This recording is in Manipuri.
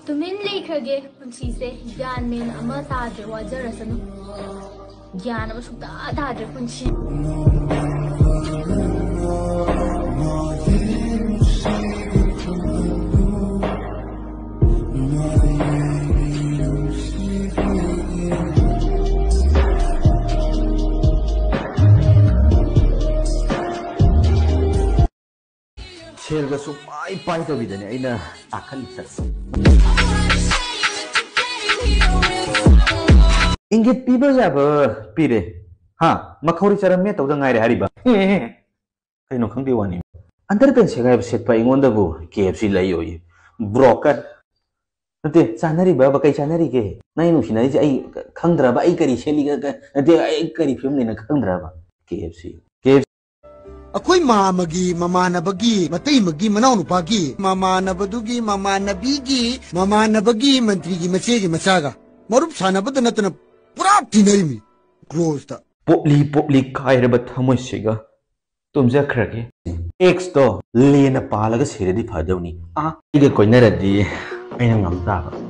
तुमिन लेखरगे पुंसीसे ज्ञान मेन अमा ताद्रे वाजरसनु ज्ञान अमा सुक्ता ताद्रे पुंसी ꯁꯦꯜꯒ ꯁꯨꯡꯄꯥꯏ ꯄꯥꯏꯗꯕꯤꯗꯅꯦ ꯑꯩꯅ ꯇꯥꯈꯠꯂꯤꯁꯦ ꯏꯪꯒꯤꯠ ꯄꯤꯕ ꯌꯥꯕ ꯄꯤꯔꯦ ꯍꯥ ꯃꯈꯧꯔꯤ ꯆꯔꯝꯃꯦ ꯇꯧꯗ ꯉꯥꯏꯔꯦ ꯍꯥꯏꯔꯤꯕ ꯀꯩꯅꯣ ꯈꯪꯗꯦ ꯋꯥꯅꯤ ꯑꯟꯗꯔꯄꯦꯟ ꯁꯦꯒꯥꯏꯕ ꯁꯦꯠꯄ ꯑꯩꯉꯣꯟꯗꯕꯨ KFC ꯂꯩꯌꯣꯌꯦ ꯕ꯭ꯔꯣꯀꯔ ꯅꯠꯇꯦ ꯆꯥꯅꯔꯤꯕ ꯀꯩ ꯆꯥꯅꯔꯤꯒꯦ ꯅꯪ ꯅꯨꯡꯁꯤꯅꯔꯤꯁꯦ ꯑꯩ ꯈꯪꯗ꯭ꯔꯕ ꯑꯩ ꯀꯔꯤ ꯁꯦꯠꯂꯤꯒ ꯅꯠꯇꯦ ꯑꯩ ꯀꯔꯤ ꯐꯤꯕꯝ ꯂꯩꯅ ꯈꯪꯗ꯭ꯔꯕ KFC ꯑꯩꯈꯣꯏ ꯃꯥꯃꯒꯤ ꯃꯃꯥꯟꯅꯕꯒꯤ ꯃꯇꯩꯃꯒꯤ ꯃꯅꯥꯎꯅꯨꯄꯥꯒꯤ ꯃꯃꯥꯟꯅꯕꯗꯨꯒꯤ ꯃꯃꯥꯟꯅꯕꯤꯒꯤ ꯃꯃꯥꯟꯅꯕꯒꯤ ꯃꯟꯇ꯭ꯔꯤꯒꯤ ꯃꯆꯦꯒꯤ ꯃꯆꯥꯒ ꯃꯔꯨꯞ ꯁꯥꯟꯅꯕꯗ ꯅꯠꯇꯅ ꯄꯨꯔꯥ ꯇꯤꯟꯅꯔꯤꯃꯤ ꯀ꯭ꯂꯣꯖꯇ ꯄꯣꯞꯂꯤ ꯀꯥꯏꯔꯕ ꯊꯃꯣꯏꯁꯤꯒ ꯇꯨꯝꯖꯈ꯭ꯔꯒꯦ ꯑꯦꯛꯁꯇꯣ ꯂꯦꯅ ꯄꯥꯜꯂꯒ ꯁꯤꯔꯗꯤ ꯐꯗꯧꯅꯤ ꯑꯩꯒ ꯀꯣꯏꯅꯔꯗꯤ ꯑꯩꯅ ꯉꯝ ꯇꯥꯕ